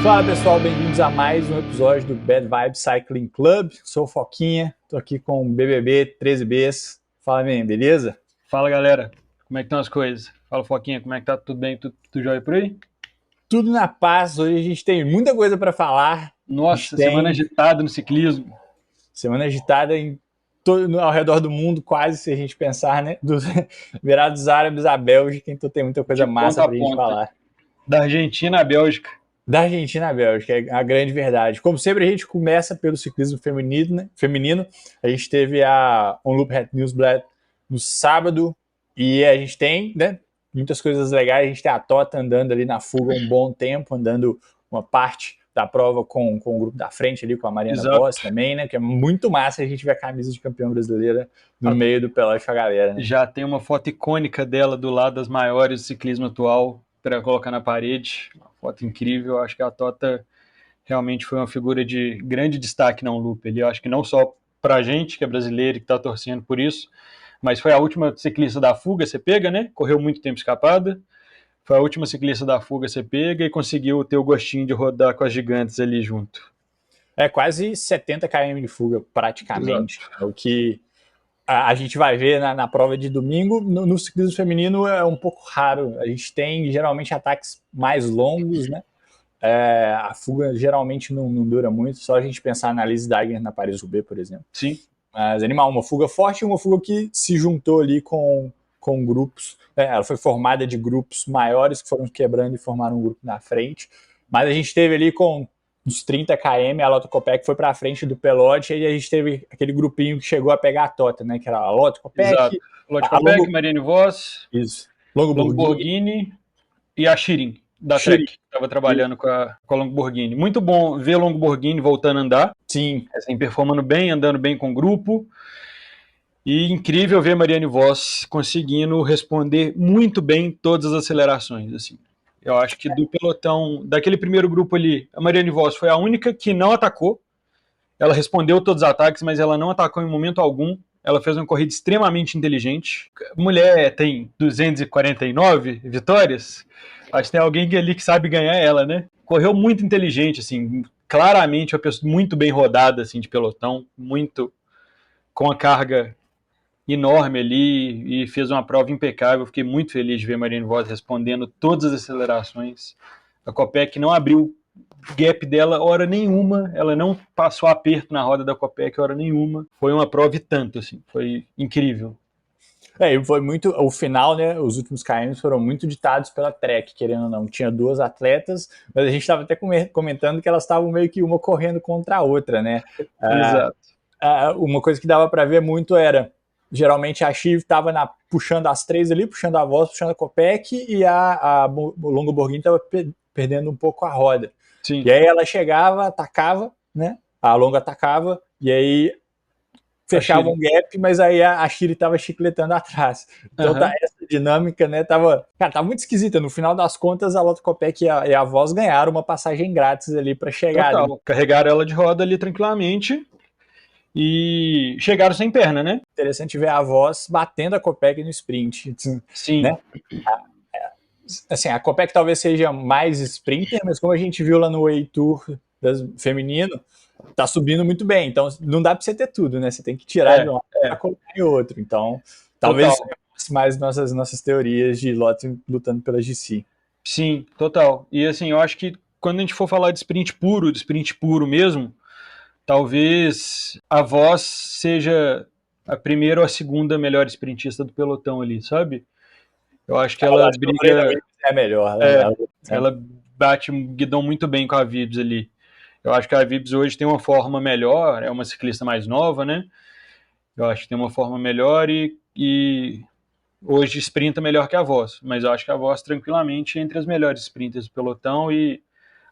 Fala pessoal, bem-vindos a mais um episódio do Bad Vibes Cycling Club. Sou o Foquinha, tô aqui com o BBB 13Bs. Fala, man, beleza? Fala galera, como é que estão as coisas? Fala Foquinha, como é que tá? Tudo bem? Tudo jóia por aí? Tudo na paz, hoje a gente tem muita coisa para falar. Nossa, semana agitada no ciclismo. Semana agitada ao redor do mundo, quase, se a gente pensar, né? Virados Árabes à Bélgica, então tem muita coisa massa pra gente falar. Da Argentina à Bélgica. Da Argentina à Bélgica, é a grande verdade. Como sempre, a gente começa pelo ciclismo feminino, né? A gente teve a Omloop Het Nieuwsblad no sábado e a gente tem, né, muitas coisas legais. A gente tem a Tota andando ali na fuga um bom tempo, andando uma parte da prova com o grupo da frente ali, com a Mariana Voss também, né? Que é muito massa a gente ver a camisa de campeã brasileira no meio do pelotão com a galera. Né? Já tem uma foto icônica dela do lado das maiores do ciclismo atual para colocar na parede. Uma foto incrível. Acho que a Tota realmente foi uma figura de grande destaque na Omloop. Eu acho que não só pra gente, que é brasileiro e que tá torcendo por isso, mas foi a última ciclista da fuga, você pega, né? Correu muito tempo escapada. Foi a última ciclista da fuga, você pega e conseguiu ter o gostinho de rodar com as gigantes ali junto. É quase 70 km de fuga, praticamente. Exato. É o que a gente vai ver na prova de domingo. No ciclismo feminino é um pouco raro. A gente tem, geralmente, ataques mais longos, né? A fuga geralmente não dura muito. Só a gente pensar na Lise Deigner na Paris-Roubaix, por exemplo. Sim. Mas animal, uma fuga forte e uma fuga que se juntou ali com grupos. Ela foi formada de grupos maiores que foram quebrando e formaram um grupo na frente. Mas a gente teve ali com uns 30 km, a Lotto Kopeck foi para a frente do pelote e a gente teve aquele grupinho que chegou a pegar a Tota, né? Que era a Lotto Kopeck, Lotto Kopeck, Marianne Vos, Longo Borghini e a Shirin da Trek, que estava trabalhando com a Longo Borghini. Muito bom ver Longo Borghini voltando a andar. Sim. Assim, performando bem, andando bem com o grupo. E incrível ver Marianne Vos conseguindo responder muito bem todas as acelerações. Assim. Eu acho que do pelotão, daquele primeiro grupo ali, a Marianne Vos foi a única que não atacou. Ela respondeu todos os ataques, mas ela não atacou em momento algum. Ela fez uma corrida extremamente inteligente. Mulher tem 249 vitórias. Acho que tem alguém ali que sabe ganhar ela, né? Correu muito inteligente, assim, claramente uma pessoa muito bem rodada, assim, de pelotão, muito com a carga enorme ali e fez uma prova impecável. Fiquei muito feliz de ver Marianne Vos respondendo todas as acelerações. A Kopeck não abriu gap dela hora nenhuma, ela não passou aperto na roda da Kopeck hora nenhuma. Foi uma prova e tanto, assim, foi incrível. E foi muito, o final, né, os últimos km foram muito ditados pela Trek, querendo ou não. Tinha duas atletas, mas a gente estava até comentando que elas estavam meio que uma correndo contra a outra, né? Exato. Uma coisa que dava para ver muito era, geralmente a Chiv estava puxando as três ali, puxando a Voss, puxando a Kopeck, e a Longo Borghini estava perdendo um pouco a roda. Sim. E aí ela chegava, atacava, né? A Longo atacava, e aí fechava um gap, mas aí a Shiri tava chicletando atrás. Então essa dinâmica, né, tava muito esquisita. No final das contas, a Lotto Kopeck e a Voss ganharam uma passagem grátis ali para chegar. Total. Ali. Carregaram ela de roda ali tranquilamente e chegaram sem perna, né? Interessante ver a Voss batendo a Kopeck no sprint. Sim. Né? Assim, a Kopeck talvez seja mais sprinter, mas como a gente viu lá no Way Tour feminino, tá subindo muito bem, então não dá pra você ter tudo, né? Você tem que tirar de um pra colocar em outro. Então, talvez mais nossas teorias de Lotto lutando pela GC. Sim, total. E assim, eu acho que quando a gente for falar de sprint puro mesmo, talvez a Voss seja a primeira ou a segunda melhor sprintista do pelotão ali, sabe? Eu acho que ela briga... É melhor. Né? Ela bate um guidão muito bem com a Vibs ali. Eu acho que a Vibs hoje tem uma forma melhor, é uma ciclista mais nova, né? Eu acho que tem uma forma melhor e hoje sprinta melhor que a Voss, mas eu acho que a Voss tranquilamente entre as melhores sprinters do pelotão e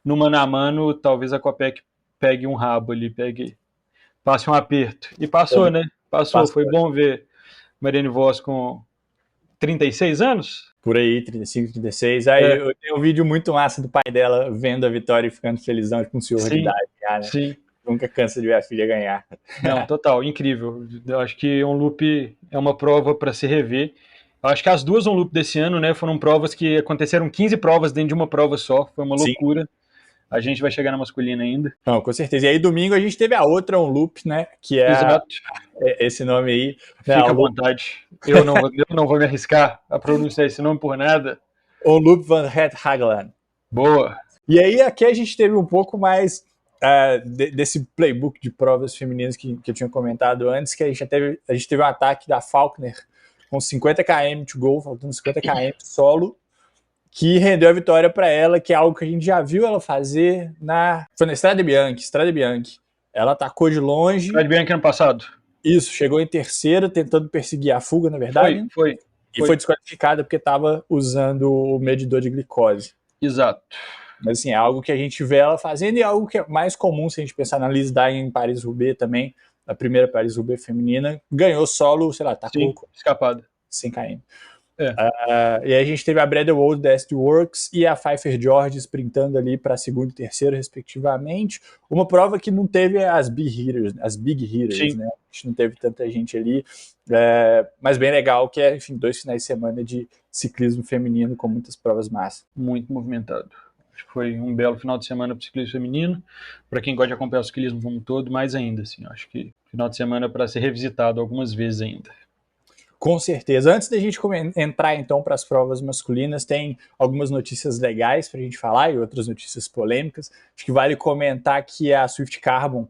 no mano a mano talvez a Kopeck pegue um rabo ali, passe um aperto. E passou, né? Passou. Foi bom ver Marianne Vos com 36 anos? Por aí, 35, 36. Aí eu tenho um vídeo muito massa do pai dela vendo a vitória e ficando felizão com um senhor de idade. Já, né? Sim. Nunca cansa de ver a filha ganhar. Não, total, incrível. Eu acho que Omloop é uma prova para se rever. Eu acho que as duas Omloop desse ano, né, foram provas que aconteceram 15 provas dentro de uma prova só. Foi uma loucura. A gente vai chegar na masculina ainda. Não, com certeza. E aí, domingo, a gente teve a outra On Loop, né? Que é esse nome aí. Fica à vontade. Eu não vou me arriscar a pronunciar esse nome por nada. On Loop van Het Hageland. Boa. E aí, aqui a gente teve um pouco mais desse playbook de provas femininas que eu tinha comentado antes, que a gente teve um ataque da Faulkner com 50 km to go, faltando 50 km solo, que rendeu a vitória para ela, que é algo que a gente já viu ela fazer foi na Strade Bianche. Ela atacou de longe. Strade Bianche ano passado. Isso, chegou em terceiro, tentando perseguir a fuga, na verdade. Foi. E foi desqualificada porque estava usando o medidor de glicose. Exato. Mas assim, é algo que a gente vê ela fazendo e é algo que é mais comum se a gente pensar na Liz Dying em Paris-Roubaix também, a primeira Paris-Roubaix feminina, ganhou solo, sei lá, atacou escapada. 100 km. E aí a gente teve a Breda Wold da SD Works e a Pfeiffer George sprintando ali para segundo e terceiro, respectivamente. Uma prova que não teve as big hitters, né? A gente não teve tanta gente ali, mas bem legal que é, enfim, 2 finais de semana de ciclismo feminino com muitas provas massas. Muito movimentado. Acho que foi um belo final de semana para o ciclismo feminino. Para quem gosta de acompanhar o ciclismo como um todo, mais ainda. Assim, acho que final de semana para ser revisitado algumas vezes ainda. Com certeza. Antes da gente entrar, então, para as provas masculinas, tem algumas notícias legais para a gente falar e outras notícias polêmicas. Acho que vale comentar que a Swift Carbon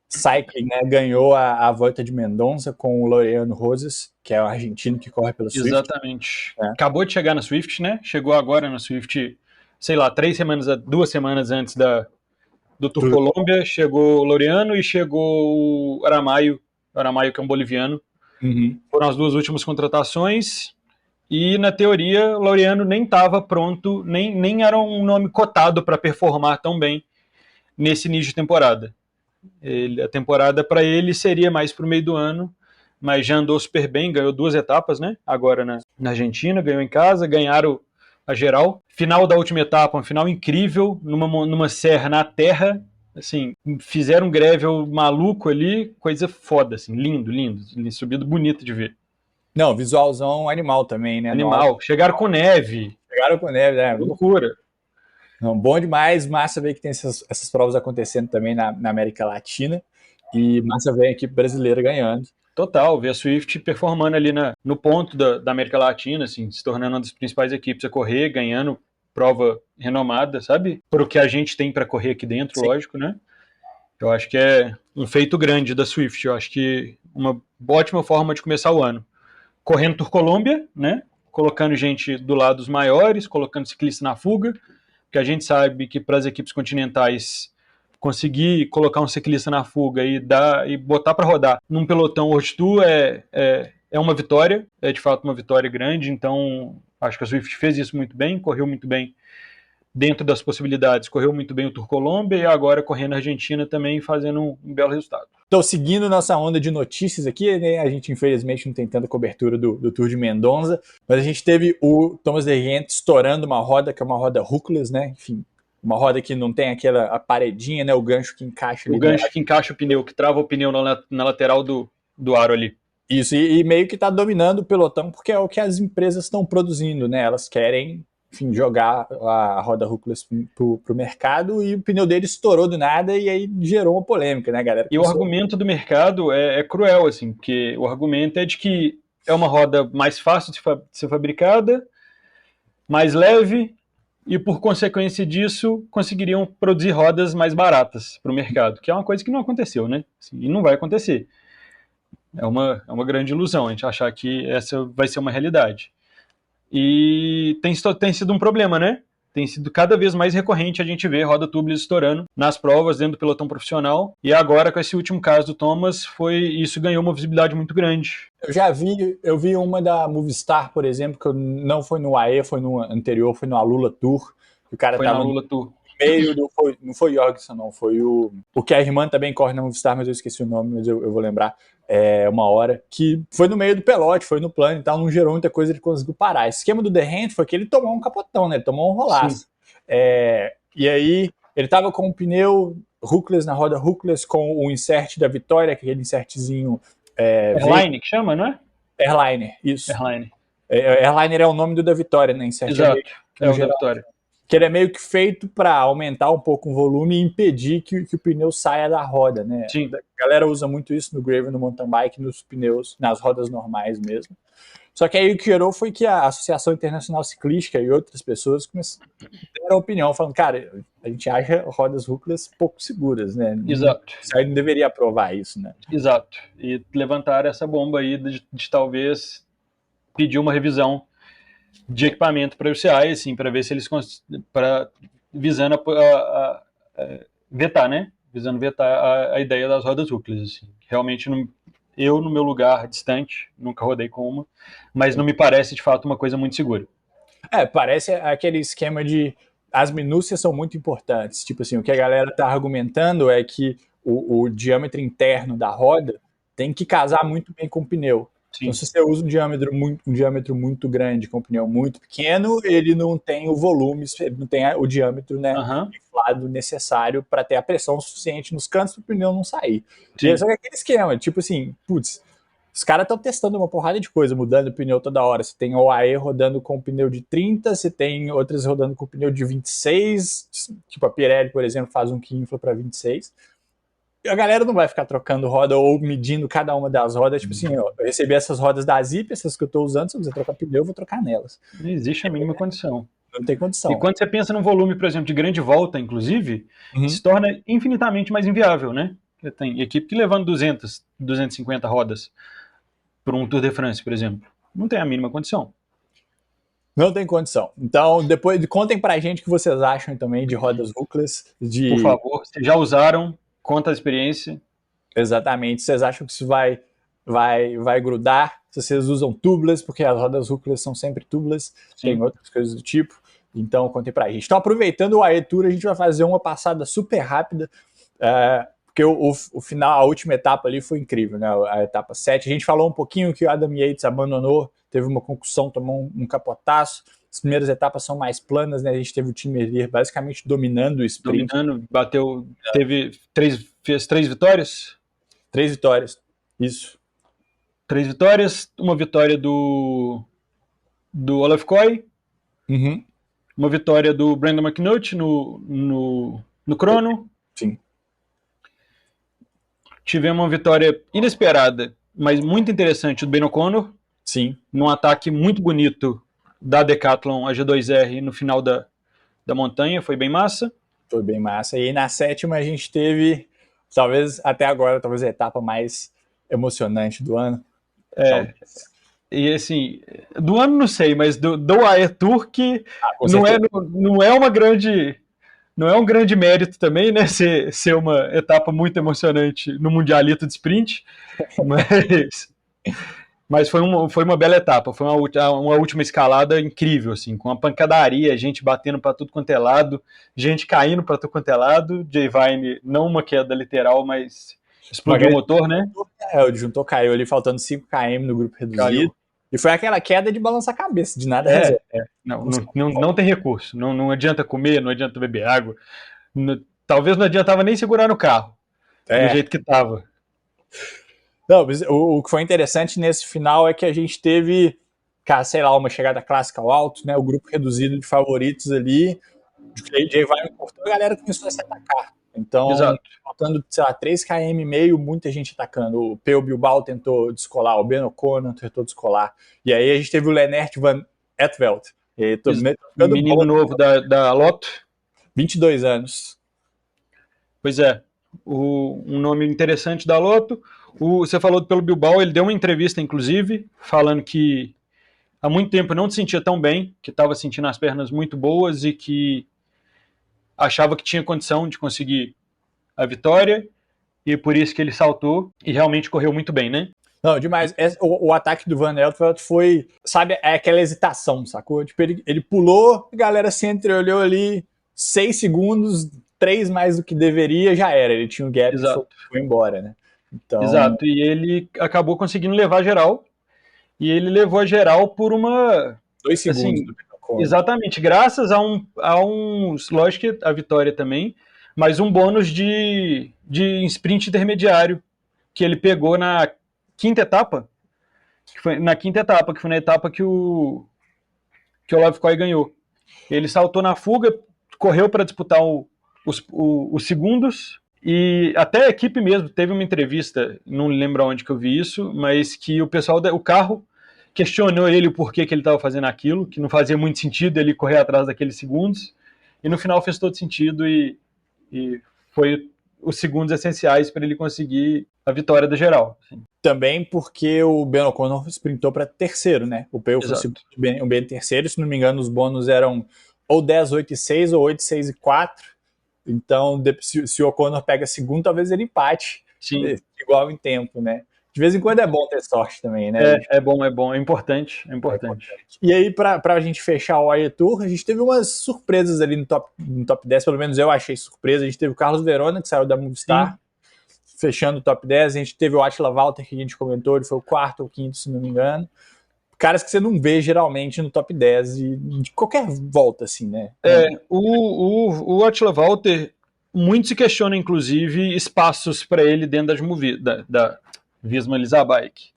Cycling, né, ganhou a Volta de Mendonça com o Laureano Rosas, que é o argentino que corre pela Swift. Exatamente. Acabou de chegar na Swift, né? Chegou agora na Swift, sei lá, 2 semanas antes do Tour Colômbia. Chegou o Laureano e chegou o Aramayo, que é um boliviano. Uhum. Foram as 2 últimas contratações e, na teoria, o Laureano nem estava pronto, nem era um nome cotado para performar tão bem nesse início de temporada. A temporada para ele seria mais para o meio do ano, mas já andou super bem, ganhou 2 etapas, né? Agora na Argentina, ganhou em casa, ganharam a geral. Final da última etapa, um final incrível, numa serra na terra. Assim, fizeram um gravel maluco ali, coisa foda, assim, lindo, subido bonito de ver. Não, visualzão animal também, né? Animal. Chegaram com neve, loucura. Não, bom demais, massa ver que tem essas provas acontecendo também na América Latina e massa ver a equipe brasileira ganhando. Total, ver a Swift performando ali no ponto da América Latina, assim, se tornando uma das principais equipes a correr, ganhando prova renomada, sabe? Para o que a gente tem para correr aqui dentro, sim, lógico, né? Eu acho que é um feito grande da Swift. Eu acho que uma ótima forma de começar o ano. Correndo Tour Colômbia, né? Colocando gente do lado dos maiores, colocando ciclista na fuga, porque a gente sabe que para as equipes continentais conseguir colocar um ciclista na fuga e botar para rodar num pelotão World Tour é uma vitória, é de fato uma vitória grande. Então acho que a Swift fez isso muito bem, correu muito bem dentro das possibilidades, correu muito bem o Tour Colômbia e agora correndo a Argentina também fazendo um belo resultado. Então, seguindo nossa onda de notícias aqui, né, a gente infelizmente não tem tanta cobertura do Tour de Mendonça, mas a gente teve o Thomas de Gendt estourando uma roda, que é uma roda hookless, né, enfim, uma roda que não tem a paredinha, né, o gancho que encaixa ali. O gancho que encaixa o pneu, que trava o pneu na lateral do aro ali. Isso, e meio que está dominando o pelotão, porque é o que as empresas estão produzindo, né? Elas querem, enfim, jogar a roda hookless pro mercado e o pneu dele estourou do nada e aí gerou uma polêmica, né, galera? E o argumento do mercado é cruel, assim, porque o argumento é de que é uma roda mais fácil de ser fabricada, mais leve e, por consequência disso, conseguiriam produzir rodas mais baratas para o mercado, que é uma coisa que não aconteceu, né? Assim, e não vai acontecer. É uma grande ilusão a gente achar que essa vai ser uma realidade. E tem sido um problema, né? Tem sido cada vez mais recorrente a gente ver roda tubeless estourando nas provas dentro do pelotão profissional. E agora, com esse último caso do Thomas, isso ganhou uma visibilidade muito grande. Eu vi uma da Movistar, por exemplo, que não foi no AE, foi no anterior, foi no Alula Tour. O cara foi tava na Alula Tour. Meio não foi Jorgensen, não, foi o que a irmã também corre na Movistar, mas eu esqueci o nome, mas eu vou lembrar uma hora, que foi no meio do pelote, foi no plano e tal, não gerou muita coisa, ele conseguiu parar. Esse esquema do De Gendt foi que ele tomou um capotão, né, ele tomou um rolaço. E aí, ele tava com um pneu hookless, na roda hookless, com o insert da Vitória, aquele insertzinho... Airline, que chama, não é? Airliner, isso. Airliner. Airliner é o nome do da Vitória, né, insert. Exato, é o da Vitória. que ele é meio que feito para aumentar um pouco o volume e impedir que o pneu saia da roda, né? Sim. A galera usa muito isso no gravel, no mountain bike, nos pneus, nas rodas normais mesmo. Só que aí o que gerou foi que a Associação Internacional Ciclística e outras pessoas deram opinião, falando, cara, a gente acha rodas Rookless pouco seguras, né? Exato. Isso aí não deveria aprovar isso, né? Exato. E levantaram essa bomba aí de talvez pedir uma revisão de equipamento para o UCI, assim, para ver se eles visando a vetar, né? Visando vetar a ideia das rodas Rookless, assim. Realmente, eu, no meu lugar distante, nunca rodei com uma, mas não me parece, de fato, uma coisa muito segura. Parece aquele esquema de as minúcias são muito importantes. Tipo assim, o que a galera tá argumentando é que o diâmetro interno da roda tem que casar muito bem com o pneu. Sim. Então, se você usa um diâmetro muito grande com um pneu muito pequeno, ele não tem o volume, ele não tem o diâmetro, né, inflado necessário para ter a pressão suficiente nos cantos para o pneu não sair. Sim. E só que aquele esquema, tipo assim, putz, os caras estão testando uma porrada de coisa, mudando o pneu toda hora. Você tem o AE rodando com pneu de 30, você tem outras rodando com pneu de 26, tipo a Pirelli, por exemplo, faz um que infla para 26. A galera não vai ficar trocando roda ou medindo cada uma das rodas. Tipo assim, ó, eu recebi essas rodas da Zip, essas que eu tô usando, se eu quiser trocar pneu, eu vou trocar nelas. Não existe a mínima condição. Não tem condição. E quando você pensa num volume, por exemplo, de grande volta, inclusive, se torna infinitamente mais inviável, né? Tem equipe que levando 200, 250 rodas por um Tour de France, por exemplo. Não tem a mínima condição. Não tem condição. Então, depois contem pra gente o que vocês acham também de rodas Rookless. Por favor, se já usaram, conta a experiência. Exatamente. Vocês acham que isso vai grudar? Se vocês usam tubeless, porque as rodas Rookless são sempre tubeless. Sim. Tem outras coisas do tipo. Então, contem pra gente. Então, aproveitando o AE Tour, a gente vai fazer uma passada super rápida, porque o final, a última etapa ali foi incrível, né? A etapa 7. A gente falou um pouquinho que o Adam Yates abandonou, teve uma concussão, tomou um capotaço. As primeiras etapas são mais planas, né? A gente teve o Tim Merlier basicamente dominando o sprint. Fez 3 vitórias? 3 vitórias, isso. 3 vitórias, uma vitória do Olaf Koy, uma vitória do Brandon McNulty no crono. Sim. Tivemos uma vitória inesperada, mas muito interessante do Ben O'Connor. Sim. Num ataque muito bonito da Decathlon AG2R no final da montanha, foi bem massa. Foi bem massa. E aí na 7ª a gente teve, talvez até agora, talvez a etapa mais emocionante do ano. E assim, do ano não sei, mas do AE Tour que não é um grande mérito também, né, ser uma etapa muito emocionante no Mundialito de Sprint, mas foi uma bela etapa, foi uma última escalada incrível, assim, com uma pancadaria, gente batendo para tudo quanto é lado, gente caindo para tudo quanto é lado, Jay Vine, não uma queda literal, mas explodiu o motor, né? O disjuntor caiu ali, faltando 5 km no grupo reduzido. Caiu. E foi aquela queda de balançar a cabeça, de nada resolve. Não tem recurso, não adianta comer, não adianta beber água, talvez não adiantava nem segurar no carro, do jeito que estava. Não, o que foi interessante nesse final é que a gente teve, sei lá, uma chegada clássica ao alto, né? O grupo reduzido de favoritos ali, Jay Vine cortou, a galera começou a se atacar. Então, faltando, sei lá, 3,5 km, muita gente atacando. O Peu Bilbao tentou descolar, o Ben O'Connor tentou descolar. E aí a gente teve o Lennart van Etveld. Menino novo da Lotto. 22 anos. Pois é. Um nome interessante da Lotto. Você falou pelo Bilbao, ele deu uma entrevista, inclusive, falando que há muito tempo não se sentia tão bem, que estava sentindo as pernas muito boas e que achava que tinha condição de conseguir a vitória, e por isso que ele saltou e realmente correu muito bem, né? Não, demais. O ataque do Van Etveld foi, sabe, aquela hesitação, sacou? Tipo, ele pulou, a galera se entreolhou ali 6 segundos, 3 mais do que deveria, já era. Ele tinha o gap e foi embora, né? Então... Exato, e ele acabou conseguindo levar geral, e ele levou a geral por 2 segundos. Assim, exatamente, graças a uns, lógico que a vitória também, mas um bônus de sprint intermediário que ele pegou na quinta etapa, que foi na etapa que o Olaf Koy ganhou. Ele saltou na fuga, correu para disputar os segundos, e até a equipe mesmo teve uma entrevista, não lembro onde que eu vi isso, mas que o carro questionou ele o porquê que ele estava fazendo aquilo, que não fazia muito sentido ele correr atrás daqueles segundos, e no final fez todo sentido e foi os segundos essenciais para ele conseguir a vitória da geral. Assim. Também porque o Ben O'Connor sprintou para terceiro, né? O Peu foi o segundo, o Ben terceiro, se não me engano, os bônus eram ou 10, 8 e 6 ou 8, 6 e 4. Então, se o O'Connor pega segundo, talvez ele empate. Sim. Igual em tempo, né? De vez em quando é bom ter sorte também, né? É bom, é importante. E aí, pra gente fechar o AE Tour, a gente teve umas surpresas ali no top 10, pelo menos eu achei surpresa. A gente teve o Carlos Verona, que saiu da Movistar, fechando o top 10. A gente teve o Attila Valter, que a gente comentou, ele foi o quarto ou quinto, se não me engano. Caras que você não vê geralmente no top 10 e de qualquer volta, assim, né? O Attila Valter, muito se questiona, inclusive, espaços para ele dentro da Visma Leasabike.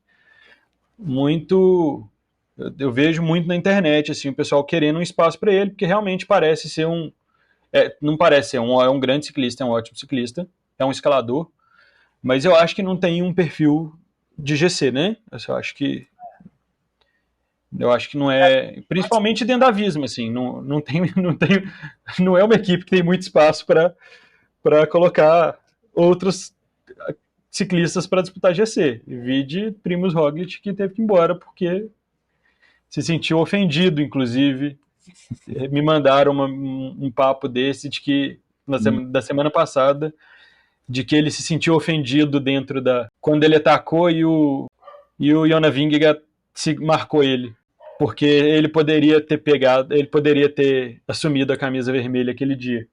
Eu vejo muito na internet, assim, o pessoal querendo um espaço para ele, porque realmente parece ser não parece ser é um grande ciclista, é um ótimo ciclista, é um escalador, mas eu acho que não tem um perfil de GC, né? Eu acho que não é, principalmente dentro da Visma, assim, não é uma equipe que tem muito espaço para colocar outros ciclistas para disputar GC. Vide Primož Roglič, que teve que ir embora porque se sentiu ofendido, inclusive. Me mandaram um papo desse de que da semana passada, de que ele se sentiu ofendido quando ele atacou e o Jona Vingegaard marcou ele, porque ele poderia ter assumido a camisa vermelha aquele dia.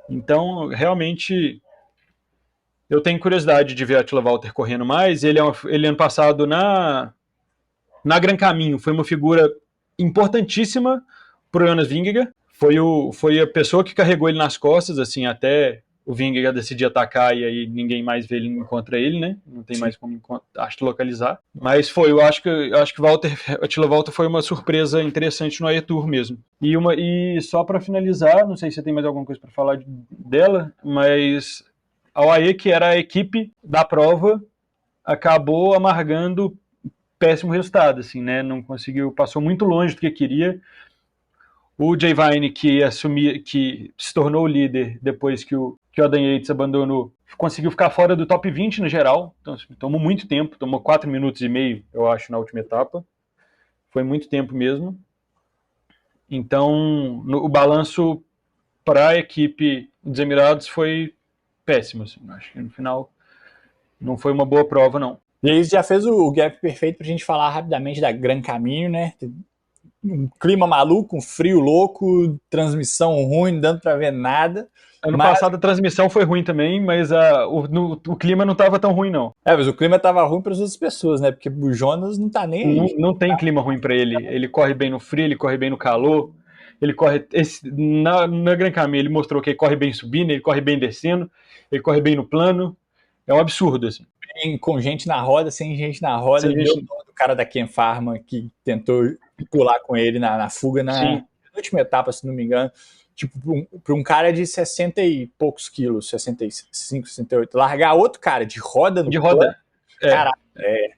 Então, realmente, eu tenho curiosidade de ver o Attila Valter correndo mais. Ele ano passado na Gran Caminho foi uma figura importantíssima para o Jonas Vingegaard. Foi a pessoa que carregou ele nas costas, assim, até o Vingegaard decidir atacar e aí ninguém mais vê ele, encontra ele, né? Não tem mais como localizar. Mas eu acho que Attila Valter foi uma surpresa interessante no AE Tour mesmo. E só para finalizar, não sei se você tem mais alguma coisa para falar dela, mas a UAE, que era a equipe da prova, acabou amargando péssimo resultado, assim, né? Não conseguiu, passou muito longe do que queria. O Jay Vine, que se tornou o líder depois que o Adam Yates abandonou, conseguiu ficar fora do top 20 no geral. Então, tomou muito tempo, tomou 4 minutos e meio, eu acho, na última etapa. Foi muito tempo mesmo. Então, o balanço para a equipe dos Emirados foi péssimo. Assim. Acho que no final não foi uma boa prova, não. E aí já fez o gap perfeito pra gente falar rapidamente da Gran Caminho, né? Um clima maluco, um frio louco, transmissão ruim, não dando pra ver nada. Ano passado a transmissão foi ruim também, mas o clima não estava tão ruim, não. Mas o clima estava ruim para as outras pessoas, né? Porque o Jonas não tá nem aí. Não tem clima ruim para ele. Ele corre bem no frio, ele corre bem no calor. Ele corre. Na Gran Caminho ele mostrou que ele corre bem subindo, ele corre bem descendo, ele corre bem no plano. É um absurdo, assim. Com gente na roda, sem gente na roda. Ele deu do cara da Ken Pharma que tentou pular com ele na fuga na última etapa, se não me engano. Tipo, para um cara de 60 e poucos quilos, 65, 68, largar outro cara de roda no plano, caralho,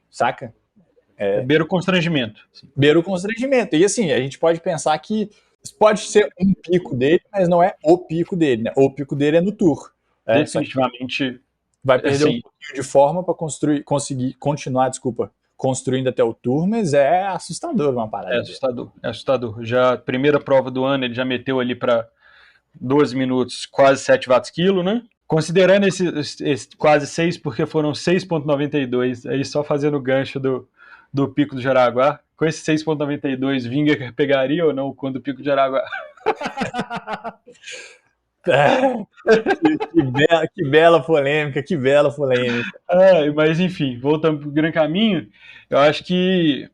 saca? Beira o constrangimento. Beira o constrangimento. E assim, a gente pode pensar que pode ser um pico dele, mas não é o pico dele, né? O pico dele é no Tour. Definitivamente. Vai perder um pouquinho de forma para conseguir continuar, construindo até o Tour, mas é assustador uma parada. É assustador. Já primeira prova do ano, ele já meteu ali para 12 minutos, quase 7 watts quilo, né? Considerando esse quase 6, porque foram 6,92, aí só fazendo o gancho do Pico do Jaraguá. Com esse 6,92, Vingegaard pegaria ou não quando o Pico do Jaraguá? que bela polêmica, que bela polêmica. Mas enfim, voltando para o Gran Caminho, eu acho que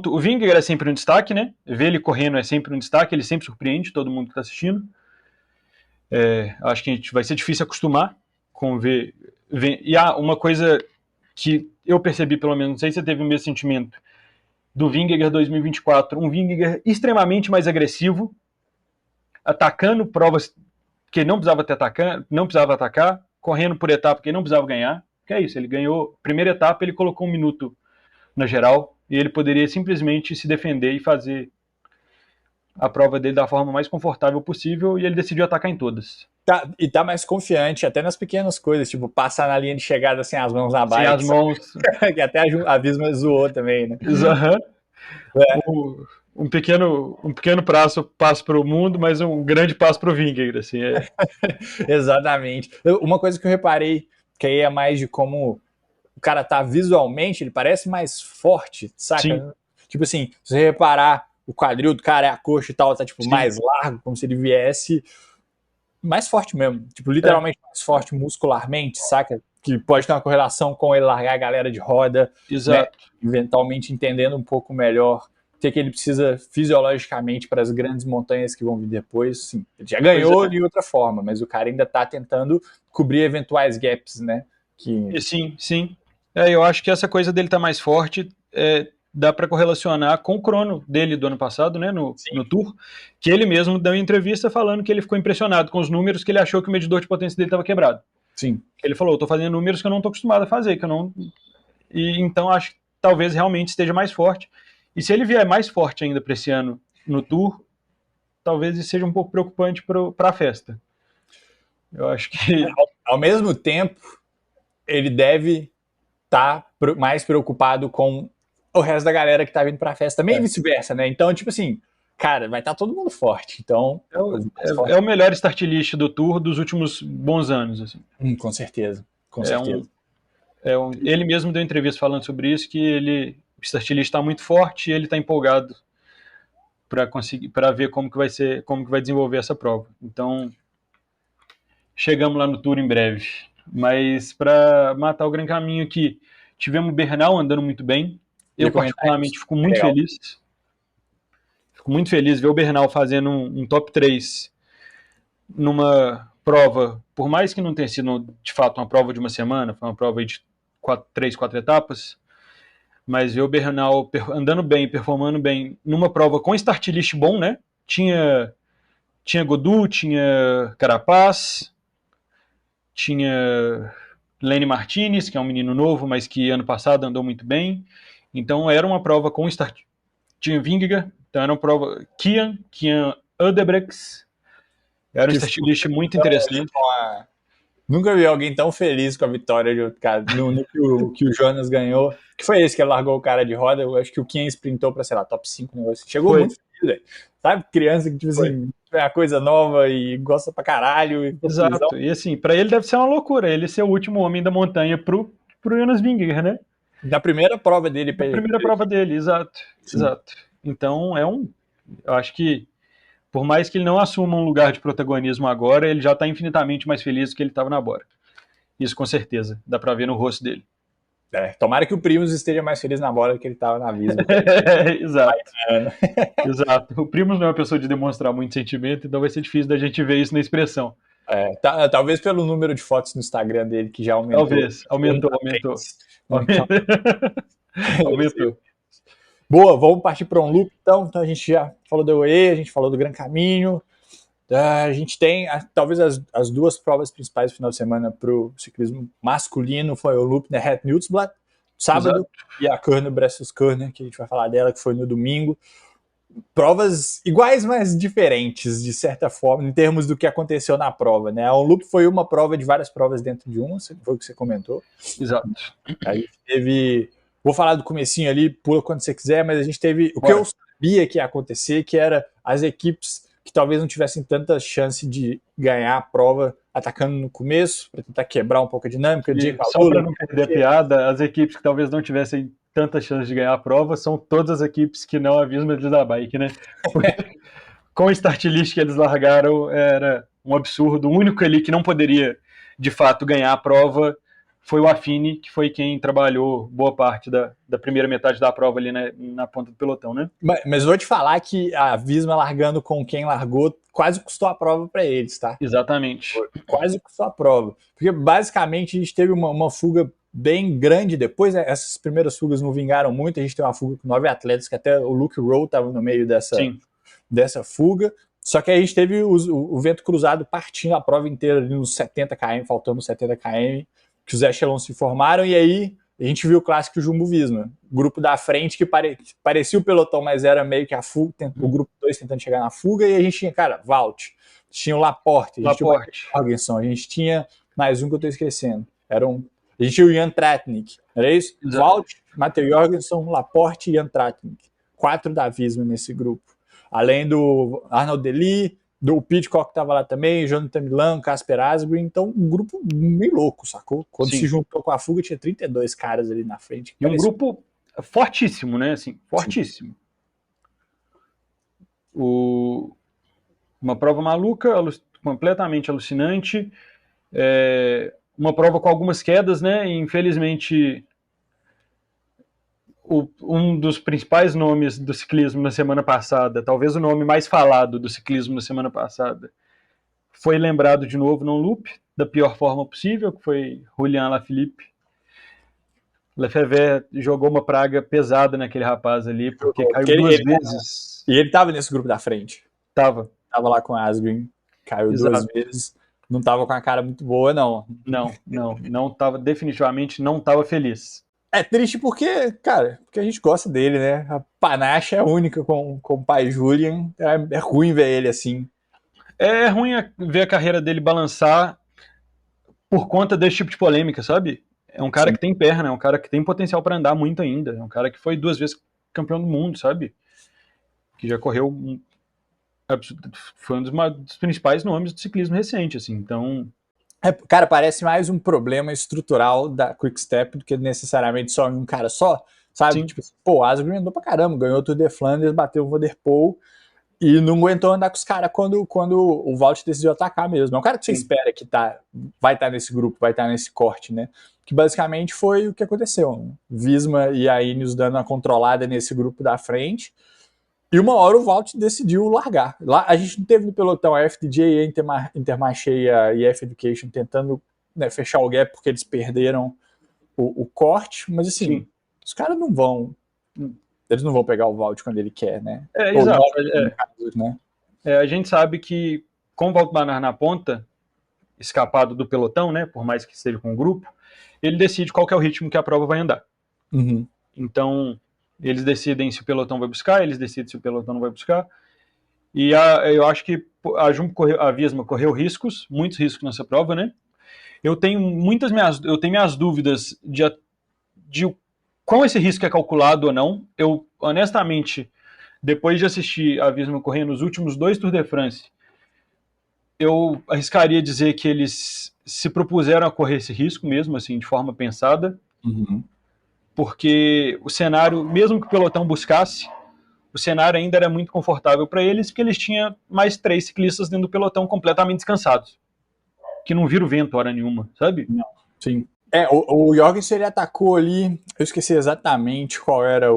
o Vingegaard é sempre um destaque, né? Ver ele correndo é sempre um destaque, ele sempre surpreende todo mundo que está assistindo. Acho que vai ser difícil acostumar com ver. E uma coisa que eu percebi, pelo menos, não sei se você teve o mesmo sentimento, do Vingegaard 2024, um Vingegaard extremamente mais agressivo, atacando provas que ele não precisava não precisava atacar, correndo por etapa que ele não precisava ganhar. Que é isso, ele ganhou. Primeira etapa, ele colocou 1 minuto na geral, e ele poderia simplesmente se defender e fazer a prova dele da forma mais confortável possível, e ele decidiu atacar em todas. E tá mais confiante, até nas pequenas coisas, tipo, passar na linha de chegada sem as mãos na bike. Sem as mãos. Que até a Visma zoou também, né? Uhum. Um pequeno passo para o mundo, mas um grande passo para o Vingegaard, assim. Exatamente. Uma coisa que eu reparei, que aí é mais de como o cara tá visualmente, ele parece mais forte, saca? Sim. Tipo assim, se você reparar, o quadril do cara, a coxa e tal, tá tipo mais largo, como se ele viesse mais forte mesmo. Tipo, literalmente mais forte muscularmente, saca? Que pode ter uma correlação com ele largar a galera de roda. Exato. Né? Eventualmente entendendo um pouco melhor o que ele precisa fisiologicamente para as grandes montanhas que vão vir depois. Sim, ele já ganhou de outra forma, mas o cara ainda tá tentando cobrir eventuais gaps, né? Sim. Eu acho que essa coisa dele tá mais forte dá para correlacionar com o crono dele do ano passado, né, no Tour, que ele mesmo deu uma entrevista falando que ele ficou impressionado com os números, que ele achou que o medidor de potência dele estava quebrado. Sim. Ele falou, eu tô fazendo números que eu não tô acostumado a fazer, que eu não... E então acho que talvez realmente esteja mais forte. E se ele vier mais forte ainda para esse ano no Tour, talvez isso seja um pouco preocupante para a festa. Eu acho que... Ao mesmo tempo, ele deve estar mais preocupado com o resto da galera que tá vindo pra festa também, e vice-versa, né? Então, tipo assim, cara, vai estar todo mundo forte. Então, é o melhor start list do Tour dos últimos bons anos, assim. Com certeza. Com certeza. Ele mesmo deu entrevista falando sobre isso, que o start list está muito forte e ele está empolgado para ver como que vai desenvolver essa prova. Então, chegamos lá no Tour em breve. Mas para matar o grande caminho aqui, tivemos o Bernal andando muito bem. Eu, particularmente, fico muito feliz. Fico muito feliz ver o Bernal fazendo um top 3 numa prova, por mais que não tenha sido, de fato, uma prova de uma semana, foi uma prova de 3, 4 etapas, mas ver o Bernal andando bem, performando bem, numa prova com start list bom, né? Tinha Gaudu, tinha Carapaz, tinha Lenny Martinez, que é um menino novo, mas que ano passado andou muito bem. Então era uma prova com start. Tinha Vingegaard, então era uma prova. Kian Udebrecht. Era um start list muito interessante. Nunca vi alguém tão feliz com a vitória de outro cara. Que o Jonas ganhou. Que foi esse que ele largou o cara de roda. Eu acho que o Kian sprintou pra, sei lá, top 5 negócio. Chegou muito feliz, velho. Sabe? Criança que, tipo assim, é uma coisa nova e gosta pra caralho. Exato. E assim, pra ele deve ser uma loucura ele ser o último homem da montanha pro Jonas Vingegaard, né? Na primeira prova dele. Prova dele, exato. Então, eu acho que, por mais que ele não assuma um lugar de protagonismo agora, ele já está infinitamente mais feliz do que ele estava na Bora. Isso com certeza, dá para ver no rosto dele. Tomara que o Primus esteja mais feliz na Bora do que ele estava na Visma. Exato. O Primus não é uma pessoa de demonstrar muito sentimento, então vai ser difícil da gente ver isso na expressão. Talvez pelo número de fotos no Instagram dele, que já aumentou. Talvez, aumentou. Aumentou. Boa, vamos partir para um loop, então. Então a gente já falou do UE, a gente falou do Gran Caminho. A gente tem, talvez, as duas provas principais do final de semana para o ciclismo masculino. Foi o loop da Het Nieuwsblad, sábado, e a Kuurne Brussels Kuurne, que a gente vai falar dela, que foi no domingo. Provas iguais, mas diferentes, de certa forma, em termos do que aconteceu na prova, né? O loop foi uma prova de várias provas dentro de uma, foi o que você comentou. Exato. A gente teve... Vou falar do comecinho ali, pula quando você quiser, mas a gente teve o que eu sabia que ia acontecer, que era as equipes que talvez não tivessem tanta chance de ganhar a prova atacando no começo, para tentar quebrar um pouco a dinâmica. Só para não perder a piada, as equipes que talvez não tivessem tanta chance de ganhar a prova são todas as equipes que não avisam eles da bike, né? Com o start list que eles largaram, era um absurdo. O único ali que não poderia, de fato, ganhar a prova foi o Affini, que foi quem trabalhou boa parte da primeira metade da prova ali na ponta do pelotão, né? Mas vou te falar que a Visma largando com quem largou quase custou a prova para eles, tá? Exatamente. Quase custou a prova. Porque basicamente a gente teve uma fuga bem grande depois. Né? Essas primeiras fugas não vingaram muito. A gente tem uma fuga com 9 atletas, que até o Luke Rowe estava no meio dessa fuga. Só que aí a gente teve o vento cruzado partindo a prova inteira ali nos 70 km, faltando 70 km, que os echelons se formaram, e aí a gente viu o clássico Jumbo-Visma. Grupo da frente que parecia o pelotão, mas era meio que a fuga, o grupo 2 tentando chegar na fuga, e a gente tinha, cara, Valt, tinha o Laporte, a gente tinha o Jorgensen, a gente tinha mais um que eu tô esquecendo. A gente tinha o Jan Tratnik, era isso? Valt, Matteo Jorgensen, Laporte e Jan Tratnik. 4 da Visma nesse grupo. Além do Arnaud Delis, do Pidcock que estava lá também, Jonathan Milan, Casper Asgreen, então um grupo meio louco, sacou? Quando se juntou com a fuga, tinha 32 caras ali na frente. E um grupo fortíssimo, né? Assim, fortíssimo. Uma prova maluca, completamente alucinante, uma prova com algumas quedas, né? E, infelizmente, um dos principais nomes do ciclismo na semana passada, talvez o nome mais falado do ciclismo na semana passada, foi lembrado de novo num loop, da pior forma possível, que foi Julian Alaphilippe. Lefebvre jogou uma praga pesada naquele rapaz ali, porque caiu duas vezes. E ele tava nesse grupo da frente. Tava lá com a Asgreen, caiu duas vezes. Não tava com a cara muito boa, não. Não tava, definitivamente não tava feliz. É triste porque, cara, porque a gente gosta dele, né? A panache é única com o pai Julian. É ruim ver ele assim. É ruim ver a carreira dele balançar por conta desse tipo de polêmica, sabe? É um cara que tem perna, é um cara que tem potencial para andar muito ainda. É um cara que foi 2 vezes campeão do mundo, sabe? Que já correu... Foi um dos principais nomes do ciclismo recente, assim. Então... Cara, parece mais um problema estrutural da Quick-Step do que necessariamente só em um cara só, sabe? Sim. Tipo, pô, Asgreen andou pra caramba, ganhou o Tour de Flandres, bateu o Van der Poel e não aguentou andar com os caras quando o Wout decidiu atacar mesmo. É um cara que você espera que vai estar nesse grupo, vai estar nesse corte, né? Que basicamente foi o que aconteceu. Né? Visma e a Ineos dando uma controlada nesse grupo da frente. E uma hora o Wout decidiu largar. Lá a gente não teve no pelotão a FDJ, a Intermarché e a EF Education tentando, né, fechar o gap porque eles perderam o corte, mas assim, os caras não vão. Eles não vão pegar o Wout quando ele quer, né? Exato. Caso, né? A gente sabe que com o Wout van Aert na ponta, escapado do pelotão, né, por mais que esteja com o grupo, ele decide qual que é o ritmo que a prova vai andar. Uhum. Então, eles decidem se o pelotão vai buscar, eles decidem se o pelotão não vai buscar. E eu acho que a Visma correu riscos, muitos riscos nessa prova, né? Eu tenho minhas dúvidas de quão esse risco é calculado ou não. Eu, honestamente, depois de assistir a Visma correr nos últimos 2 Tour de France, eu arriscaria dizer que eles se propuseram a correr esse risco mesmo, assim, de forma pensada. Uhum. Porque o cenário, mesmo que o pelotão buscasse, o cenário ainda era muito confortável para eles, porque eles tinham mais 3 ciclistas dentro do pelotão completamente descansados, que não viram vento hora nenhuma, sabe? Não, sim. O Jorgensen, ele atacou ali, eu esqueci exatamente qual era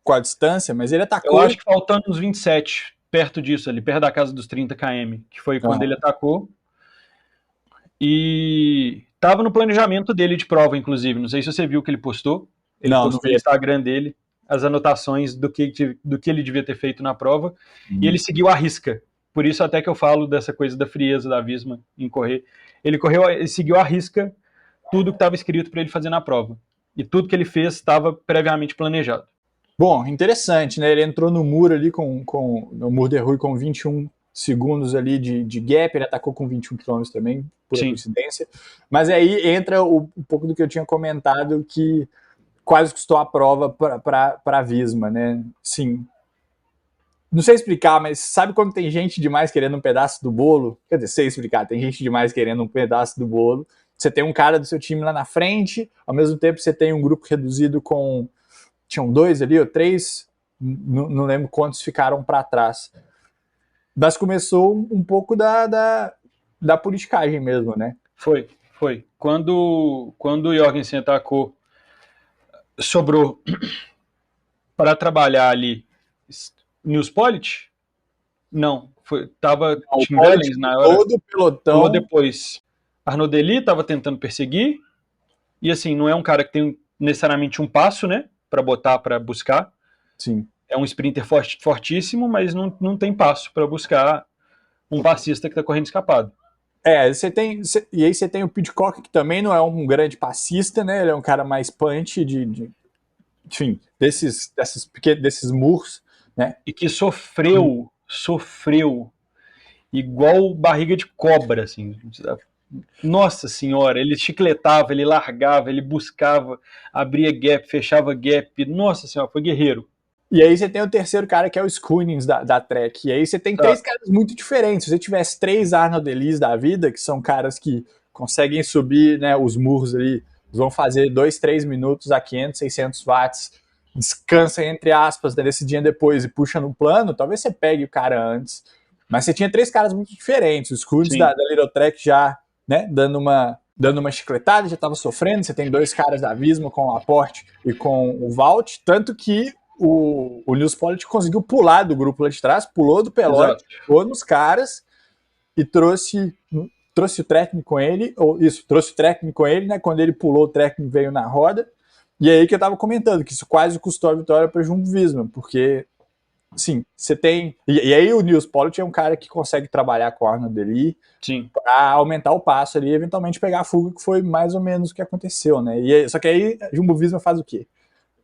qual a distância, mas ele atacou... Eu acho que faltando uns 27, perto disso ali, perto da casa dos 30 km, que foi quando ele atacou. E estava no planejamento dele de prova, inclusive. Não sei se você viu que ele postou. Ele postou no Instagram dele as anotações do que ele devia ter feito na prova. E ele seguiu à risca. Por isso até que eu falo dessa coisa da frieza da Visma em correr. Ele seguiu à risca tudo que estava escrito para ele fazer na prova. E tudo que ele fez estava previamente planejado. Bom, interessante, né? Ele entrou no muro ali no Mur de Rui com 21 segundos ali de gap, ele atacou com 21 km também, por coincidência. Mas aí entra um pouco do que eu tinha comentado, que quase custou a prova para a Visma, né? Sim. Não sei explicar, mas sabe quando tem gente demais querendo um pedaço do bolo? Quer dizer, sei explicar, tem gente demais querendo um pedaço do bolo. Você tem um cara do seu time lá na frente, ao mesmo tempo você tem um grupo reduzido com... Tinham 2 ali, ou 3, não lembro quantos ficaram para trás. Mas começou um pouco da politicagem mesmo, né? Foi. Quando o Jorgensen atacou, sobrou para trabalhar ali Newspolit? Não, tava Tim Wellens na hora. Todo o pelotão. Depois, Arnaud Delis estava tentando perseguir. E assim, não é um cara que tem necessariamente um passo, né? Para botar, para buscar. Sim. É um sprinter fortíssimo, mas não tem passo para buscar um passista que está correndo escapado. E aí você tem o Pidcock, que também não é um grande passista, né? Ele é um cara mais punch enfim, desses murros, né? E que sofreu igual barriga de cobra, assim. Nossa senhora, ele chicletava, ele largava, ele buscava, abria gap, fechava gap. Nossa senhora, foi guerreiro. E aí você tem o terceiro cara, que é o Schoonings da Trek. E aí você tem três caras muito diferentes. Se você tivesse três Arnold Elise da vida, que são caras que conseguem subir, né, os murros ali, eles vão fazer 2, 3 minutos a 500, 600 watts, descansa, entre aspas, desse dia depois e puxa no plano, talvez você pegue o cara antes. Mas você tinha três caras muito diferentes. O Schoonings da Little Trek já, né, dando uma chicletada, já estava sofrendo. Você tem dois caras da Visma com o Laporte e com o Valt, tanto que o Nils Politt conseguiu pular do grupo lá de trás, pulou do pelote, pulou nos caras e trouxe o Trekking com ele, trouxe o Trekking com ele, né? Quando ele pulou, o Trekking veio na roda. E aí que eu tava comentando, que isso quase custou a vitória para Jumbo Visma, porque, assim, você tem... E aí o Nils Politt é um cara que consegue trabalhar com a Arnold ali para aumentar o passo ali e eventualmente pegar a fuga, que foi mais ou menos o que aconteceu, né? Só que aí Jumbo Visma faz o quê?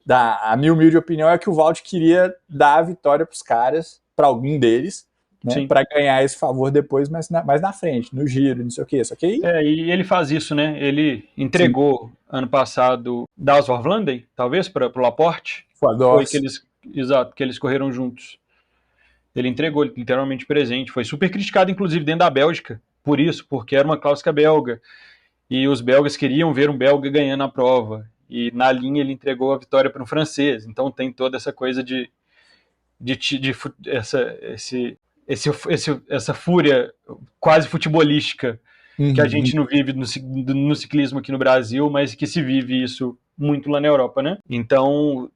A minha humilde opinião é que o Valt queria dar a vitória para os caras, para algum deles, né, para ganhar esse favor depois, mais na frente, no giro, não sei o quê. Só que e ele faz isso, né? Ele entregou ano passado Dawes Vorlanden, talvez, para o Laporte. Foi que eles correram juntos. Ele entregou literalmente presente. Foi super criticado, inclusive, dentro da Bélgica, por isso, porque era uma clássica belga. E os belgas queriam ver um belga ganhando a prova. E na linha ele entregou a vitória para um francês. Então tem toda essa coisa essa fúria quase futebolística que a gente não vive no ciclismo aqui no Brasil, mas que se vive isso muito lá na Europa, né? Então,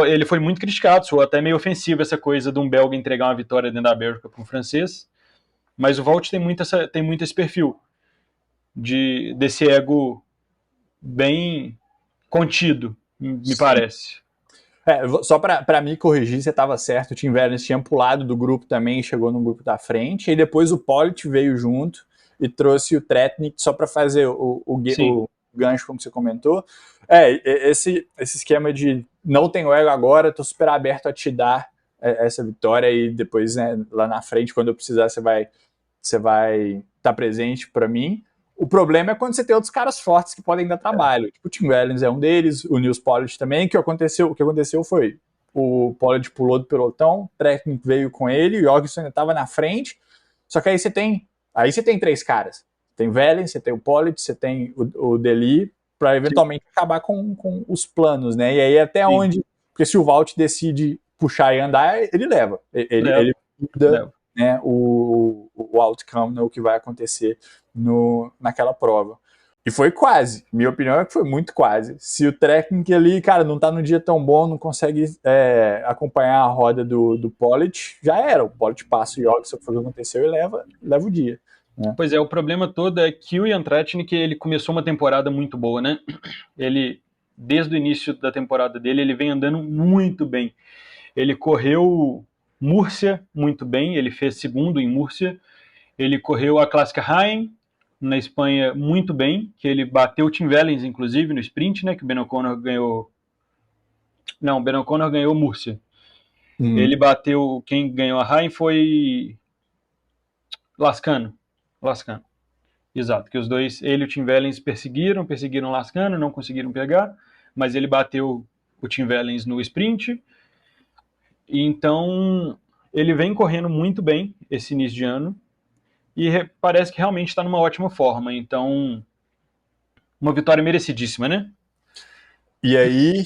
ele foi muito criticado, soou até meio ofensivo essa coisa de um belga entregar uma vitória dentro da Bélgica para um francês, mas o Valt tem muito esse perfil desse ego bem contido, me parece. Só para me corrigir, você estava certo, o Tim Wellens tinha pulado do grupo também, chegou no grupo da frente, e depois o Politt veio junto e trouxe o Tretnik só para fazer o gancho, como você comentou. Esse esquema de não tenho ego agora, estou super aberto a te dar essa vitória e depois, né, lá na frente, quando eu precisar, você vai estar presente para mim. O problema é quando você tem outros caras fortes que podem dar trabalho. Tipo, o Tim Wellens é um deles, o Nils Politt também. O que aconteceu foi o Politt pulou do pelotão, o Trekking veio com ele, o Jorgensen ainda estava na frente. Só que aí você tem três caras. Tem Wellens, você tem o Politt, você tem o Deli, para eventualmente acabar com os planos, né? E aí até onde... Porque se o Valt decide puxar e andar, ele leva. Ele muda, né, o outcome, né, o que vai acontecer naquela prova. E foi quase. Minha opinião é que foi muito quase. Se o Trekking ali, cara, não tá no dia tão bom, não consegue acompanhar a roda do Politt, já era. O Politt passa o Jorgensen, foi o que aconteceu, e leva o dia. Né? Pois é, o problema todo é que o Jan Tretnik, ele começou uma temporada muito boa, né? Ele, desde o início da temporada dele, ele vem andando muito bem. Ele correu Múrcia muito bem, ele fez segundo em Múrcia. Ele correu a Clássica Jaén, na Espanha, muito bem, que ele bateu o Tim Wellens, inclusive, no sprint, né, que o Ben O'Connor ganhou... Não, o Ben O'Connor ganhou Múrcia. Ele bateu... Quem ganhou a Jaén foi... Lascano. Exato, que os dois, ele e o Tim Wellens perseguiram Lascano, não conseguiram pegar, mas ele bateu o Tim Wellens no sprint. E então, ele vem correndo muito bem esse início de ano, e parece que realmente está numa ótima forma. Então, uma vitória merecidíssima, né? E aí,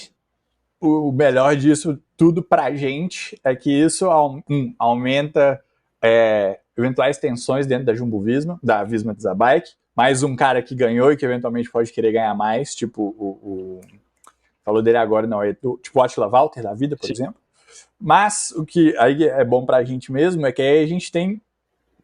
o melhor disso tudo pra gente é que isso aumenta eventuais tensões dentro da Jumbo Visma, da Visma Bike. Mais um cara que ganhou e que eventualmente pode querer ganhar mais, tipo falou dele agora, não, tipo o Attila Valter da vida, por exemplo. Mas o que aí é bom pra gente mesmo é que aí a gente tem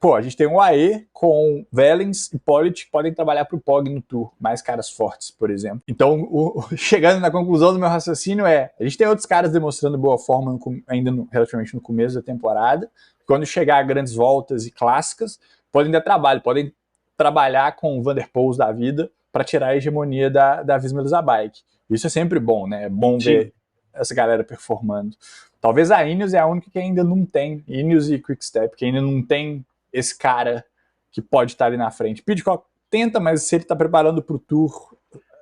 pô, a gente tem o AE com Wellens e Politt que podem trabalhar para o POG no Tour, mais caras fortes, por exemplo. Então, chegando na conclusão do meu raciocínio a gente tem outros caras demonstrando boa forma ainda relativamente no começo da temporada. Quando chegar a grandes voltas e clássicas, podem dar trabalho, podem trabalhar com o Van der Poels da vida para tirar a hegemonia da Visma Bike. Isso é sempre bom, né? É bom ver essa galera performando. Talvez a Ineos é a única que ainda não tem, Ineos e Quickstep, que ainda não tem esse cara que pode estar ali na frente. Pidcock tenta, mas se ele está preparando para o Tour...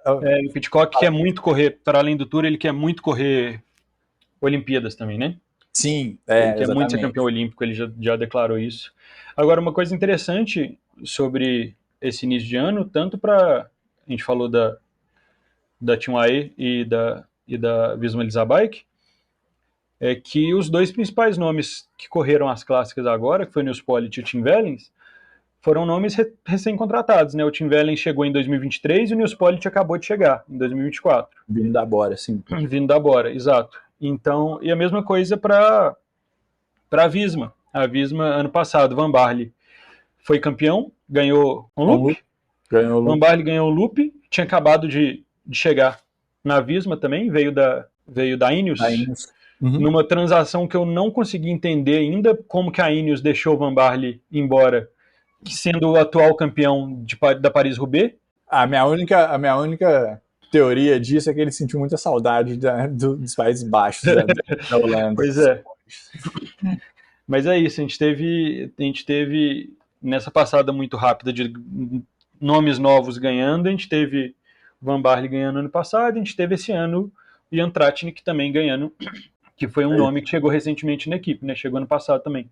O Pidcock quer muito correr, para além do Tour, ele quer muito correr Olimpíadas também, né? Sim, ele quer muito ser campeão olímpico, ele já declarou isso. Agora, uma coisa interessante sobre esse início de ano, tanto para... A gente falou da Team AE e da Visma Bike, é que os dois principais nomes que correram as clássicas agora, que foi o Nils Politt e o Tim Wellens, foram nomes recém-contratados, né? O Tim Wellens chegou em 2023 e o Nils Politt acabou de chegar em 2024. Vindo da Bora, sim. Vindo da Bora, exato. Então, e a mesma coisa para a Visma. A Visma, ano passado, Van Barle foi campeão, ganhou um loop. Van Barle ganhou um loop, tinha acabado de chegar na Visma também, veio da Ineos. Numa transação que eu não consegui entender ainda como que a Ineos deixou o Van Barle embora, sendo o atual campeão da Paris-Roubaix. A minha única teoria disso é que ele sentiu muita saudade dos Países Baixos da Holanda. Pois é. Mas é isso, a gente teve nessa passada muito rápida de nomes novos ganhando, a gente teve Van Barle ganhando ano passado, a gente teve esse ano o Jan Tratnik também ganhando, que foi um nome que chegou recentemente na equipe, né? Chegou ano passado também.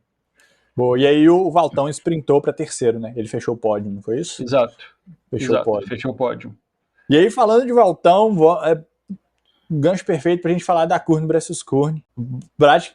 Bom, e aí o Valtão sprintou para terceiro, né? Ele fechou o pódio, não foi isso? Exato. Fechou o pódio. E aí, falando de Valtão, um gancho perfeito para a gente falar da Kuurne versus Kuurne.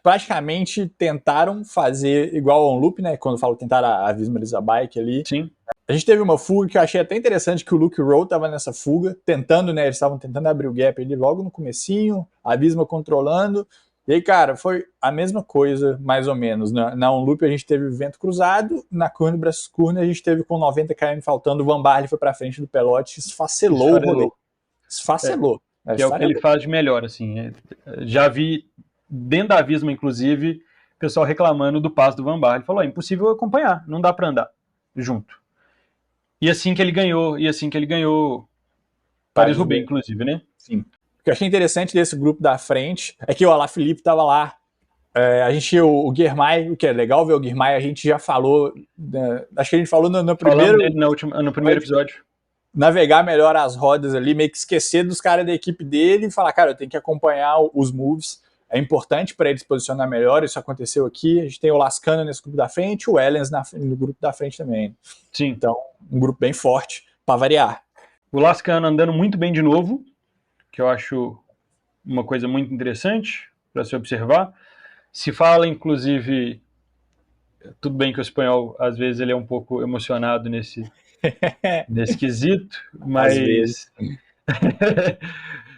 Praticamente tentaram fazer igual ao loop, né? Quando eu falo tentar a Visma Bike ali. Sim. A gente teve uma fuga que eu achei até interessante, que o Luke Rowe estava nessa fuga, tentando, né? Eles estavam tentando abrir o gap ali logo no comecinho, a Visma controlando. E aí, cara, foi a mesma coisa, mais ou menos. Na On-Loop a gente teve vento cruzado, na Kuurne versus Kuurne a gente teve com 90 km faltando, o Van Barle foi pra frente do pelote, esfacelou o rolê. Esfacelou. Que é o que ele faz de melhor, assim. Já vi, dentro da Visma, inclusive, o pessoal reclamando do passo do Van Barle. Falou, é impossível acompanhar, não dá pra andar junto. E assim que ele ganhou Paris-Roubaix, inclusive, né? Sim. O que eu achei interessante desse grupo da frente é que o Alaphilippe estava lá. A gente tinha o Girmay, o que é legal ver o Girmay, a gente já falou, acho que a gente falou no primeiro... no primeiro episódio. Navegar melhor as rodas ali, meio que esquecer dos caras da equipe dele e falar, cara, eu tenho que acompanhar os moves, é importante para ele se posicionar melhor, isso aconteceu aqui, a gente tem o Lascano nesse grupo da frente, o Wellens no grupo da frente também. Sim. Então, um grupo bem forte, para variar. O Lascano andando muito bem de novo, que eu acho uma coisa muito interessante para se observar. Se fala, inclusive, tudo bem que o espanhol, às vezes, ele é um pouco emocionado nesse quesito, mas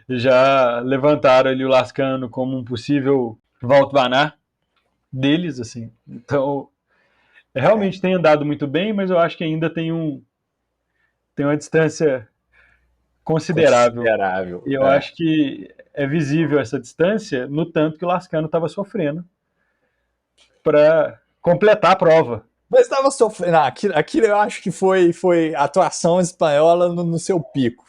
já levantaram ali o Lascano como um possível Wout van Aert deles, assim. Então, realmente tem andado muito bem, mas eu acho que ainda tem uma distância considerável. E eu acho que é visível essa distância no tanto que o Lascano estava sofrendo para completar a prova. Mas estava sofrendo. Aquilo eu acho que foi a atuação espanhola no seu pico.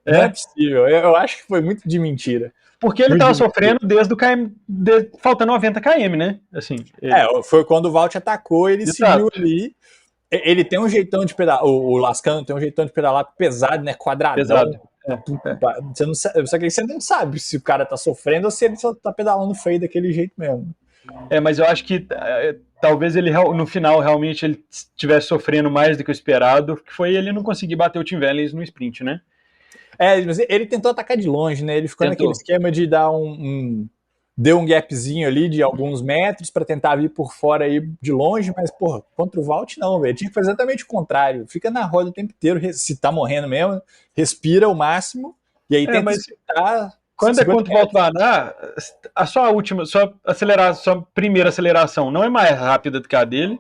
Não é possível. Eu acho que foi muito de mentira. Porque ele estava sofrendo desde o KM, faltando 90 km, né? Assim, foi quando o Wout atacou, ele seguiu ali. Ele tem um jeitão de pedalar, o Lascano tem um jeitão de pedalar pesado, né? Quadradão. Pesado. Você não sabe se o cara tá sofrendo ou se ele só tá pedalando feio daquele jeito mesmo. Mas eu acho que talvez ele no final realmente ele estivesse sofrendo mais do que o esperado, que foi ele não conseguir bater o Tim Wellens no sprint, né? Mas ele tentou atacar de longe, né? Ele ficou naquele esquema de dar deu um gapzinho ali de alguns metros para tentar vir por fora aí de longe, mas, porra, contra o Wout não, velho. Tinha que fazer exatamente o contrário. Fica na roda o tempo inteiro, se tá morrendo mesmo, respira o máximo, e aí tenta escutar. Quando é contra o Wout van Aert, a sua primeira aceleração não é mais rápida do que a dele.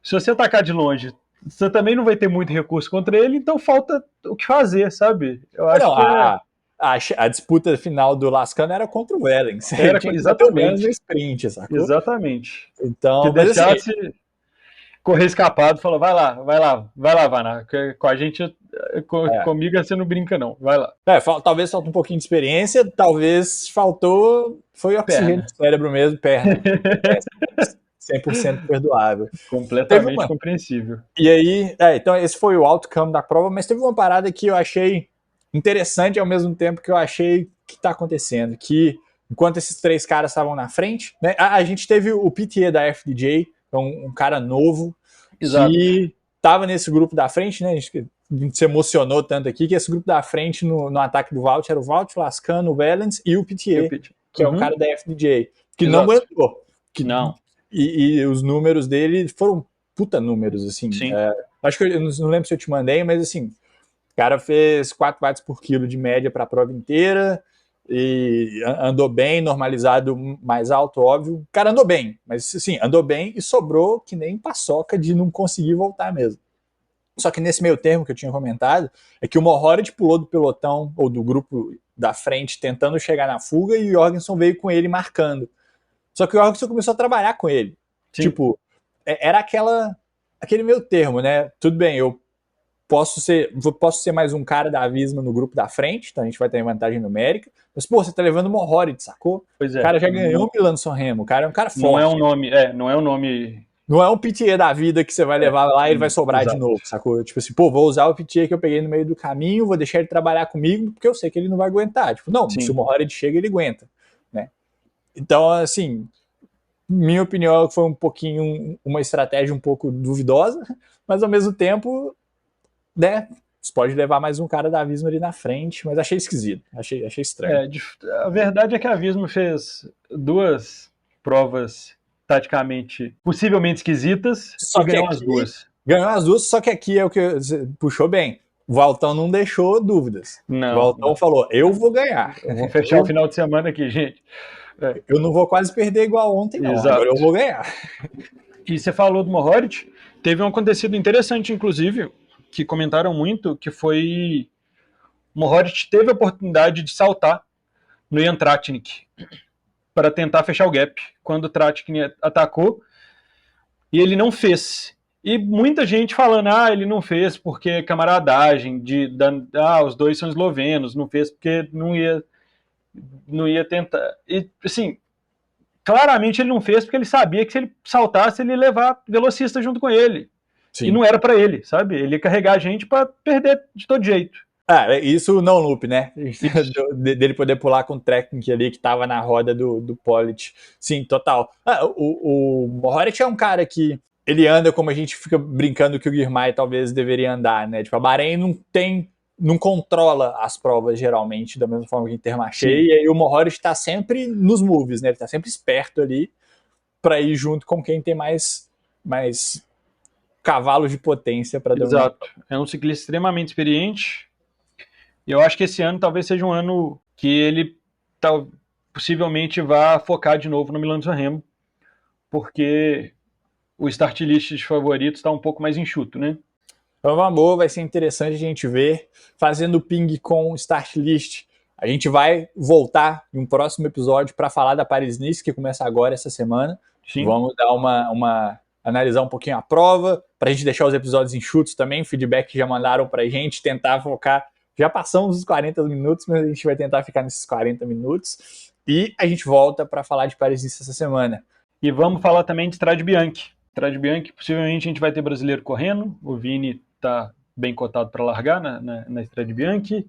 se você atacar de longe, você também não vai ter muito recurso contra ele, então falta o que fazer, sabe? Eu acho Não, que a disputa final do Lascano era contra o Wellens. Ele era tinha que bater o Wellens no exatamente, sprint, sacou? exatamente. Que Então, mas assim, deixasse correr escapado, falou, vai lá, Vanar, com a gente, comigo você não brinca não, vai lá. talvez falta um pouquinho de experiência, talvez foi oxigênio Perna. no cérebro mesmo, perna. É 100% perdoável. Completamente compreensível. E aí, então esse foi o outcome da prova, mas teve uma parada que eu achei interessante ao mesmo tempo que eu achei que tá acontecendo, que enquanto esses 3 caras estavam na frente, né, a gente teve o PTA da FDJ, um cara novo, Exato. que tava nesse grupo da frente, né, a gente se emocionou tanto aqui, que esse grupo da frente no ataque do Vault era o Vault, Lascano, o Valens e o PTA, que é o cara da FDJ, que Exato. não aguentou. Não. E os números dele foram puta números, assim. Sim. Acho que eu não lembro se eu te mandei, mas assim, o cara fez 4 watts por quilo de média para a prova inteira e andou bem, normalizado mais alto, óbvio. O cara andou bem, mas assim, andou bem e sobrou que nem paçoca de não conseguir voltar mesmo. Só que nesse meio termo que eu tinha comentado, é que o Mohoric pulou do pelotão ou do grupo da frente tentando chegar na fuga e o Jorgensen veio com ele marcando. Só que o Jorgensen começou a trabalhar com ele. Sim. Tipo, era aquele meio termo, né? Tudo bem, eu posso ser mais um cara da Visma no grupo da frente, então a gente vai ter vantagem numérica. Mas, pô, você tá levando o Mohoric, sacou? Pois é. O cara já ganhou o Milan Sanremo, o cara é um cara forte. Não é um nome... Não é um PTA da vida que você vai levar lá e ele vai sobrar de novo, sacou? Tipo assim, pô, vou usar o PTA que eu peguei no meio do caminho, vou deixar ele trabalhar comigo, porque eu sei que ele não vai aguentar. Tipo, não, se o Mohoric chega, ele aguenta, né? Então, assim, minha opinião foi um pouquinho uma estratégia um pouco duvidosa, mas ao mesmo tempo, né, você pode levar mais um cara da Visma ali na frente, mas achei esquisito, achei estranho. A verdade é que a Visma fez 2 provas taticamente, possivelmente esquisitas, só que ganhou as 2. Ganhou as 2, só que aqui é o que você puxou bem. O Valtão não deixou dúvidas. Não. O Valtão falou, eu vou ganhar. Eu vou fechar o final de semana aqui, gente. Eu não vou quase perder igual ontem, não. Exato. Agora eu vou ganhar. E você falou do Mohoric, teve um acontecido interessante, inclusive, que comentaram muito, que foi o Mohoric teve a oportunidade de saltar no Ian Tratnik para tentar fechar o gap quando o Tratnik atacou e ele não fez. E muita gente falando, ele não fez porque camaradagem, os dois são eslovenos, não fez porque não ia tentar. E, assim, claramente ele não fez porque ele sabia que se ele saltasse, ele ia levar velocista junto com ele. Sim. E não era para ele, sabe? Ele ia carregar a gente para perder de todo jeito. Isso não loop, né? Dele poder pular com o Tratnik ali que tava na roda do Polic. Sim, total. O Mohoric é um cara que ele anda como a gente fica brincando que o Girmay talvez deveria andar, né? Tipo, a Bahrein não controla as provas geralmente da mesma forma que Intermarché, e aí o Mohoric tá sempre nos moves, né? Ele tá sempre esperto ali para ir junto com quem tem mais cavalos de potência para dominar. Exato. É um ciclista extremamente experiente. E eu acho que esse ano talvez seja um ano que ele possivelmente vá focar de novo no Milano-Sanremo, porque o start list de favoritos está um pouco mais enxuto, né? Então, amor, vai ser interessante a gente ver, fazendo ping com o start list. A gente vai voltar em um próximo episódio para falar da Paris-Nice, que começa agora essa semana. Sim. Vamos dar analisar um pouquinho a prova, para a gente deixar os episódios enxutos também, feedback que já mandaram para a gente, tentar focar. Já passamos os 40 minutos, mas a gente vai tentar ficar nesses 40 minutos. E a gente volta para falar de Paris-Nice essa semana. E vamos falar também de Strade Bianche. Strade Bianche, possivelmente a gente vai ter brasileiro correndo. O Vini está bem cotado para largar na Strade Bianche.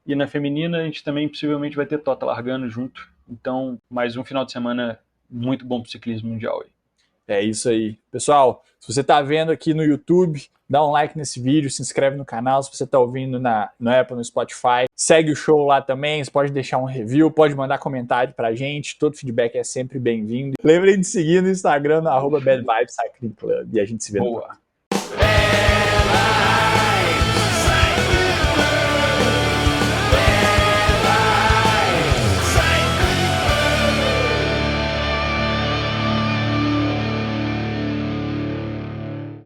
E na feminina a gente também possivelmente vai ter Tota largando junto. Então, mais um final de semana muito bom para o ciclismo mundial aí. É isso aí. Pessoal, se você está vendo aqui no YouTube, dá um like nesse vídeo, se inscreve no canal. Se você está ouvindo no Apple, no Spotify, segue o show lá também. Você pode deixar um review, pode mandar comentário pra gente. Todo feedback é sempre bem-vindo. Lembrem de seguir no Instagram, no @BadVibesCyclingClub. E a gente se vê no próximo.